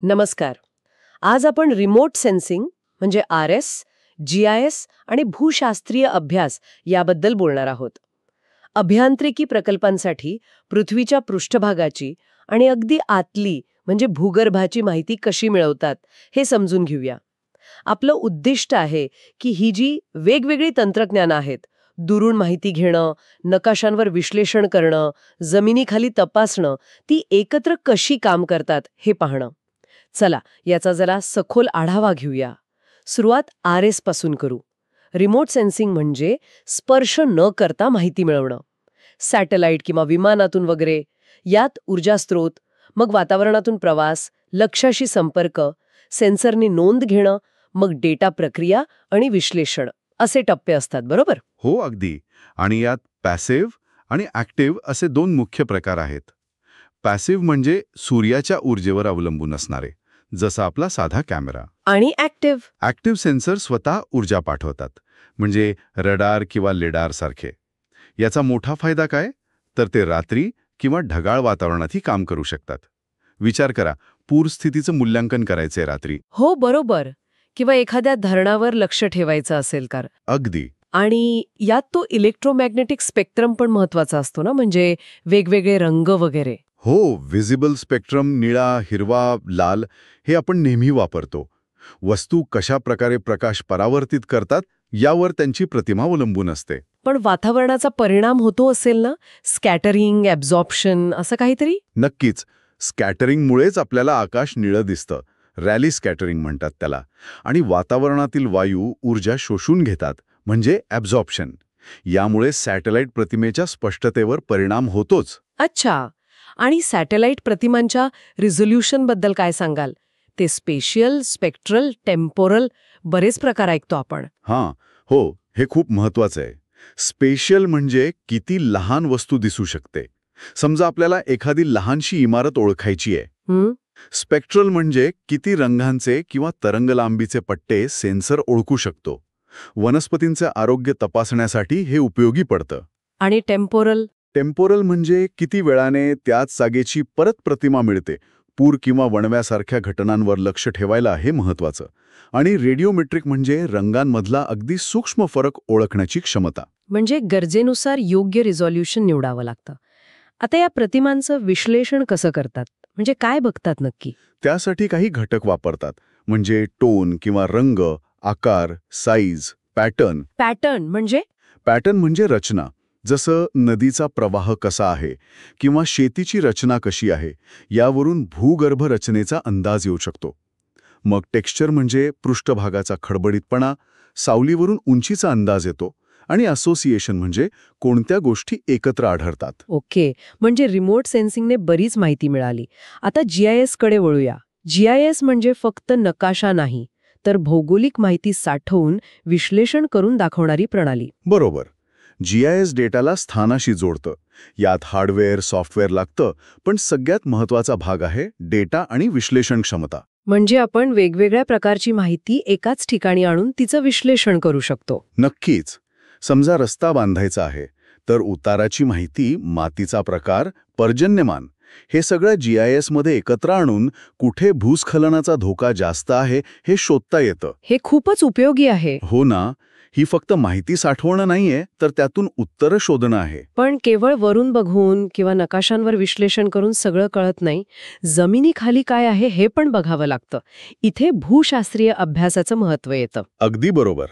नमस्कार. आज आपण रिमोट सेन्सिंग म्हणजे RS, GIS आणि भूशास्त्रीय अभ्यास याबद्दल बोलणार आहोत. अभियांत्रिकी प्रकल्पांसाठी पृथ्वीच्या पृष्ठभागाची आणि अगदी आतली म्हणजे भूगर्भाची माहिती कशी मिळवतात हे समजून घेऊया. आपलं उद्दिष्ट आहे की ही जी वेगवेगळी तंत्रज्ञानं आहेत, दुरून माहिती घेणं, नकाशांवर विश्लेषण करणं, जमिनीखाली तपासणं, ती एकत्र कशी काम करतात हे पाहणं. चला याचा जरा सखोल आढावा घेऊया. सुरुवात RS पासून करू. रिमोट सेन्सिंग म्हणजे स्पर्श न करता माहिती मिळवणं. सॅटेलाइट किंवा विमानातून वगैरे. यात ऊर्जा स्रोत, मग वातावरणातून प्रवास, लक्ष्याशी संपर्क, सेन्सरनी नोंद घेणं, मग डेटा प्रक्रिया आणि विश्लेषण असे टप्पे असतात, बरोबर? हो, अगदी. आणि यात पॅसिव्ह आणि ॲक्टिव्ह असे दोन मुख्य प्रकार आहेत. पॅसिव्ह म्हणजे सूर्याच्या ऊर्जेवर अवलंबून असणारे, जसा आपला साधा कॅमेरा. आणि ॲक्टिव्ह सेन्सर स्वतः ऊर्जा पाठवतात, म्हणजे रडार किंवा लिडार सारखे. याचा मोठा फायदा काय? तर ते रात्री किंवा ढगाळ वातावरणातही काम करू शकतात. विचार करा, पूरस्थितीचं मूल्यांकन करायचंय रात्री. हो, बरोबर. किंवा एखाद्या धरणावर लक्ष ठेवायचं असेल का? अगदी. आणि यात तो इलेक्ट्रोमॅग्नेटिक स्पेक्ट्रम पण महत्वाचा असतो ना, म्हणजे वेगवेगळे रंग वगैरे. हो, व्हिजिबल स्पेक्ट्रम, निळा, हिरवा, लाल हे आपण नेहमी वापरतो. वस्तू कशा प्रकारे प्रकाश परावर्तित करतात यावर त्यांची प्रतिमा अवलंबून असते. पण वातावरणाचा परिणाम होतो असेल ना, स्कॅटरिंग, ॲब्झॉर्प्शन असं काहीतरी? नक्कीच. स्कॅटरिंगमुळेच आपल्याला आकाश निळं दिसतं. रॅली स्कॅटरिंग म्हणतात त्याला. आणि वातावरणातील वायू ऊर्जा शोषून घेतात, म्हणजे ॲब्झॉर्प्शन. यामुळे सॅटेलाइट प्रतिमेच्या स्पष्टतेवर परिणाम होतोच. अच्छा. आणि सॅटेलाइट प्रतिमांच्या रिझोल्यूशनबद्दल काय सांगाल? ते स्पेशियल, स्पेक्ट्रल, टेम्पोरल बरेच प्रकार ऐकतो आपण. हो, हे खूप महत्वाचं आहे. स्पेशियल म्हणजे किती लहान वस्तू दिसू शकते. समजा आपल्याला एखादी लहानशी इमारत ओळखायची आहे. स्पेक्ट्रल म्हणजे किती रंगांचे किंवा तरंगलांबीचे पट्टे सेन्सर ओळखू शकतो. वनस्पतींचे आरोग्य तपासण्यासाठी हे उपयोगी पडतं. आणि टेम्पोरल म्हणजे किती वेळाने त्याच जागेची परत प्रतिमा मिळते. पूर किंवा वणव्यासारख्या घटनांवर लक्ष ठेवायला हे महत्वाचं. आणि रेडिओमेट्रिक म्हणजे रंगांमधला अगदी सूक्ष्म फरक ओळखण्याची क्षमता. म्हणजे गरजेनुसार योग्य रिझॉल्युशन निवडावं लागतं. आता या प्रतिमांचं विश्लेषण कसं करतात? म्हणजे काय बघतात नक्की? त्यासाठी काही घटक वापरतात, म्हणजे टोन किंवा रंग, आकार, साईज, पॅटर्न म्हणजे रचना. जसं नदीचा प्रवाह कसा आहे किंवा शेतीची रचना कशी आहे, यावरून भूगर्भ रचनेचा अंदाज येऊ शकतो. मग टेक्स्चर म्हणजे पृष्ठभागाचा खडबडीतपणा, सावलीवरून उंचीचा अंदाज येतो. आणि असोसिएशन म्हणजे कोणत्या गोष्टी एकत्र आढळतात. ओके, म्हणजे रिमोट सेन्सिंगने बरीच माहिती मिळाली. आता GIS कडे वळूया. GIS म्हणजे फक्त नकाशा नाही, तर भौगोलिक माहिती साठवून विश्लेषण करून दाखवणारी प्रणाली. बरोबर. GIS डेटाला स्थानाशी जोडतं. यात हार्डवेअर, सॉफ्टवेअर लागतं, पण सगळ्यात महत्वाचा भाग आहे डेटा आणि विश्लेषण क्षमता. म्हणजे आपण वेगवेगळ्या प्रकारची माहिती एकाच ठिकाणी आणून तिचं विश्लेषण करू शकतो. नक्कीच. समजा रस्ता बांधायचा आहे, तर उताराची माहिती, मातीचा प्रकार, पर्जन्यमान हे सगळं GIS मध्ये एकत्र आणून कुठे भूस्खलनाचा धोका जास्त आहे हे शोधता येतं. हे खूपच उपयोगी आहे. हो ना. ही फक्त माहिती साठवणं नाहीये, तर त्यातून उत्तरं शोधणं आहे. पण केवळ वरून बघून किंवा नकाशांवर विश्लेषण करून सगळं कळत नाही. जमिनीखाली काय आहे हे पण बघावं लागतं. इथे भूशास्त्रीय अभ्यासाचं महत्त्व येतं. अगदी बरोबर.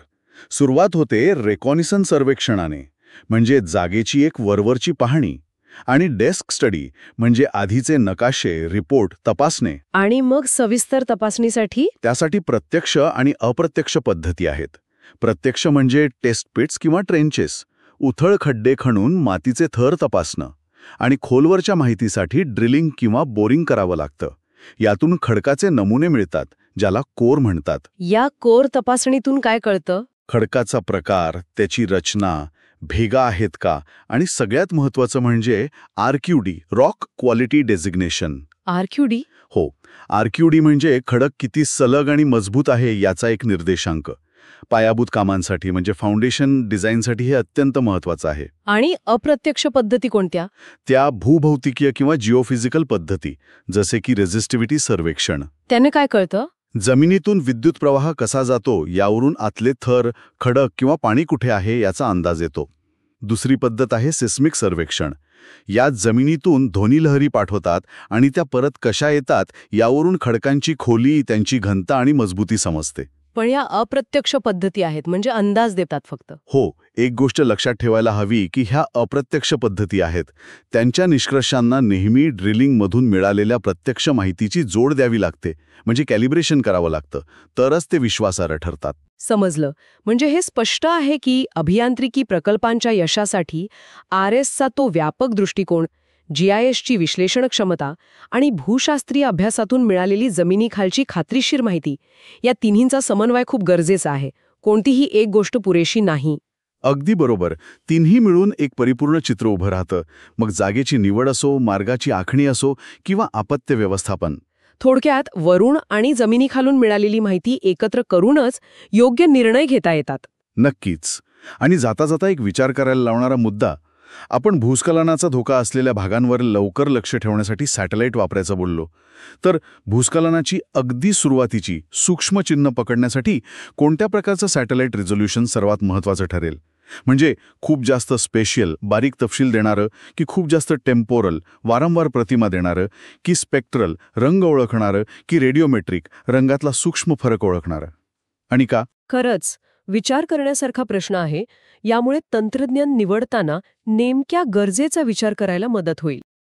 सुरुवात होते रेकॉनिसन्स सर्वेक्षणाने, म्हणजे जागेची एक वरवरची पाहणी. आणि डेस्क स्टडी म्हणजे आधीचे नकाशे, रिपोर्ट तपासणे. आणि मग सविस्तर तपासणीसाठी? त्यासाठी प्रत्यक्ष आणि अप्रत्यक्ष पद्धती आहेत. प्रत्यक्ष म्हणजे टेस्ट पिट्स किंवा ट्रेंचेस, उथळ खड्डे खणून मातीचे थर तपासणं. आणि खोलवरच्या माहितीसाठी ड्रिलिंग किंवा बोरिंग करावं लागतं. यातून खडकाचे नमुने मिळतात, ज्याला कोर म्हणतात. या कोर तपासणीतून काय कळतं? खडकाचा प्रकार, त्याची रचना, भेगा आहेत का, आणि सगळ्यात महत्त्वाचं म्हणजे RQD, rock quality designation. RQD? हो, RQD म्हणजे खडक किती सलग आणि मजबूत आहे याचा एक निर्देशांक. पायाभूत कामांसाठी म्हणजे फाउंडेशन डिझाईनसाठी हे अत्यंत महत्वाचं आहे. आणि अप्रत्यक्ष पद्धती कोणत्या? त्या भूभौतिकीय किंवा जिओफिजिकल पद्धती, जसे की रेझिस्टिव्हिटी सर्वेक्षण. त्याने काय कळतं? जमिनीतून विद्युत प्रवाह कसा जातो यावरून आतले थर, खडक किंवा पाणी कुठे आहे याचा अंदाज येतो. दुसरी पद्धत आहे सिस्मिक सर्वेक्षण. यात जमिनीतून ध्वनिलहरी पाठवतात आणि त्या परत कशा येतात यावरून खडकांची खोली, त्यांची घनता आणि मजबूती समजते. पण या अप्रत्यक्ष पद्धती आहेत म्हणजे अंदाज देतात फक्त. हो, एक गोष्ट लक्षात ठेवायला हवी की ह्या अप्रत्यक्ष पद्धती आहेत. त्यांच्या निष्कर्षांना नेहमी ड्रिलिंगमधून मिळालेल्या प्रत्यक्ष माहितीची जोड द्यावी लागते, म्हणजे कॅलिब्रेशन करावं लागतं, तरच ते विश्वासार्ह ठरतात. समजलं. म्हणजे हे स्पष्ट आहे की अभियांत्रिकी प्रकल्पांच्या यशासाठी RSचा तो व्यापक दृष्टिकोन, GISची विश्लेषण क्षमता आणि भूशास्त्रीय अभ्यासातून मिळालेली जमिनीखालची खात्रीशीर माहिती या तिन्हींचा समन्वय खूप गरजेचा आहे. कोणतीही एक गोष्ट पुरेशी नाही. अगदी बरोबर. तिन्ही मिळून एक परिपूर्ण चित्र उभं राहतं. मग जागेची निवड असो, मार्गाची आखणी असो किंवा आपत्ती व्यवस्थापन. थोडक्यात वरुण आणि जमिनीखालून मिळालेली माहिती एकत्र करूनच योग्य निर्णय घेता येतात. नक्कीच. आणि जाता जाता एक विचार करायला लावणारा मुद्दा, आपण भूस्खलनाचा धोका असलेल्या भागांवर लवकर लक्ष ठेवण्यासाठी सॅटेलाईट वापरायचं बोललो. तर भूस्खलनाची अगदी सुरुवातीची सूक्ष्म चिन्ह पकडण्यासाठी कोणत्या प्रकारचं सॅटेलाईट रिझोल्यूशन सर्वात महत्त्वाचं ठरेल? म्हणजे खूप जास्त स्पेशियल, बारीक तपशील देणारं, की खूप जास्त टेम्पोरल, वारंवार प्रतिमा देणारं, की स्पेक्ट्रल, रंग ओळखणारं, की रेडिओमेट्रिक, रंगातला सूक्ष्म फरक ओळखणारं? आणि का? खरंच विचार करण्यासारखा प्रश्न आहे. यामुळे तंत्रज्ञान निवडताना नेमक्या गरजेचा विचार करायला मदत होईल.